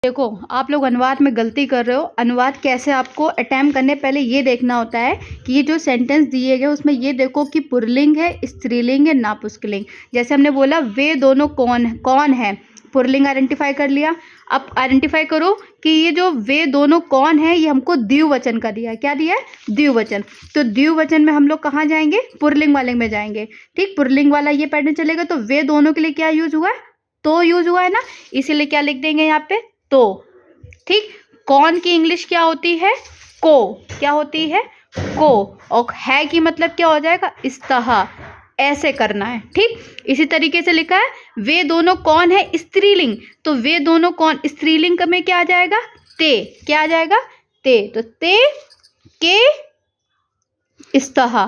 देखो आप लोग अनुवाद में गलती कर रहे हो। अनुवाद कैसे आपको अटेम्प्ट करने पहले ये देखना होता है कि ये जो सेंटेंस दिए गए उसमें ये देखो कि पुल्लिंग है, स्त्रीलिंग है, नापुंसकलिंग। जैसे हमने बोला वे दोनों कौन है, पुल्लिंग आइडेंटिफाई कर लिया। अब आइडेंटिफाई करो कि ये जो वे दोनों कौन है ये हमको द्विवचन का दिया है। क्या दिया है? द्विवचन। तो द्विवचन में हम लोग कहाँ जाएंगे? पुल्लिंग वाले में जाएंगे। ठीक, पुल्लिंग वाला ये पैटर्न चलेगा। तो वे दोनों के लिए क्या यूज हुआ है? तो यूज हुआ है ना, इसीलिए क्या लिख देंगे यहाँ पे? तो। ठीक, कौन की इंग्लिश क्या होती है? को। क्या होती है? को। और है की मतलब क्या हो जाएगा? इस्तहा। ऐसे करना है। ठीक, इसी तरीके से लिखा है वे दोनों कौन है, स्त्रीलिंग। तो वे दोनों कौन, स्त्रीलिंग में क्या आ जाएगा? ते। क्या आ जाएगा? ते। तो ते के इस्तहा।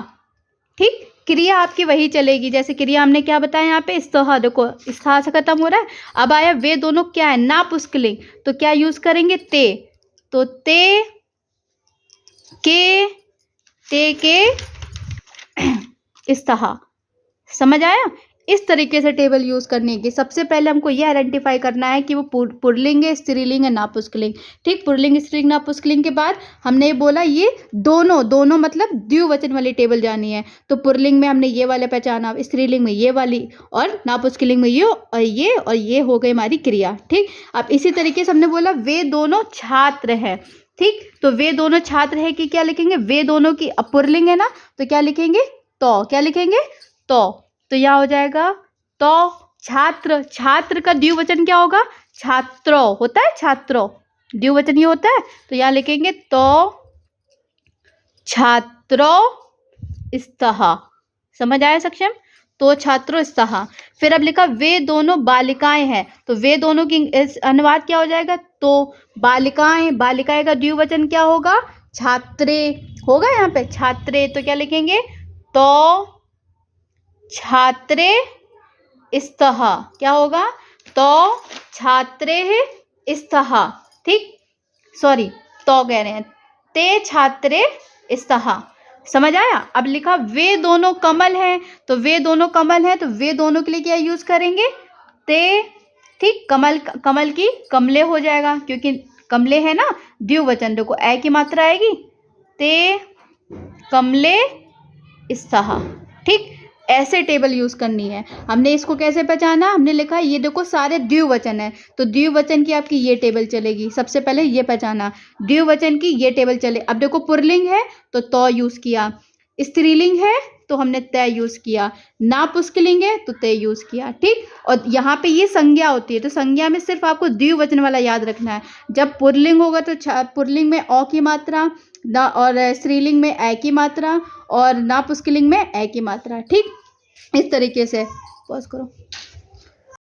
ठीक, क्रिया आपकी वही चलेगी। जैसे क्रिया हमने क्या बताया यहाँ पे? इस्तहा। देखो इस्तहा से खत्म हो रहा है। अब आया वे दोनों क्या है? नापुंसकलिंग। तो क्या यूज करेंगे? ते। तो ते के इस्तहा। समझ आया? इस तरीके से टेबल यूज करने की सबसे पहले हमको यह आइडेंटिफाई करना है कि वो पुल्लिंग है, स्त्रीलिंग है, नापुंसकलिंग। ठीक, पुल्लिंग, स्त्रीलिंग, नापुंसकलिंग के बाद हमने ये बोला ये दोनों मतलब द्विवचन वाली टेबल जानी है। तो पुल्लिंग में हमने ये वाले पहचाना, स्त्रीलिंग में ये वाली, और नापुंसकलिंग में ये और ये हो गई हमारी क्रिया। ठीक, अब इसी तरीके से हमने बोला वे दोनों छात्र हैं। ठीक, तो वे दोनों छात्र है कि क्या लिखेंगे? वे दोनों की पुल्लिंग है ना, तो क्या लिखेंगे? तो। क्या लिखेंगे? तो यह हो जाएगा तो छात्र। छात्र का द्विवचन क्या होगा? छात्रो होता है, छात्रो द्विवचन ही होता है। तो यहां लिखेंगे तो छात्रो इस्तहा। समझ आया सक्षम? तो छात्रो इस्तहा। फिर अब लिखा वे दोनों बालिकाएं हैं। तो वे दोनों की अनुवाद क्या हो जाएगा? तो बालिकाएं। बालिकाएं का द्विवचन क्या होगा? छात्रे होगा यहाँ पे, छात्रे। तो क्या लिखेंगे? तो छात्रे इस्तहा। क्या होगा? तो छात्रे इस्तहा। ठीक, सॉरी तो कह रहे हैं, ते छात्रे इस्तहा। समझ आया? अब लिखा वे दोनों कमल हैं। तो वे दोनों कमल हैं, तो वे दोनों के लिए क्या यूज करेंगे? ते। ठीक, कमल की कमले हो जाएगा, क्योंकि कमले है ना, द्विवचन। देखो ए की मात्रा आएगी, ते कमले इस्तहा। ठीक, ऐसे टेबल यूज करनी है। हमने इसको कैसे पहचाना? हमने लिखा ये देखो सारे द्विवचन है, तो द्विवचन की आपकी ये टेबल चलेगी। सबसे पहले ये पहचाना, द्विवचन की ये टेबल चले। अब देखो पुल्लिंग है तो यूज किया, स्त्रीलिंग है तो हमने तय यूज किया, नापुंसकलिंग है तो तय यूज किया। ठीक, और यहाँ पे ये संज्ञा होती है, तो संज्ञा में सिर्फ आपको द्विवचन वाला याद रखना है। जब पुल्लिंग होगा तो पुल्लिंग में अ की मात्रा, और स्त्रीलिंग में ए की मात्रा, और नापुंसकलिंग में ए की मात्रा। ठीक, इस तरीके से। पॉज करो।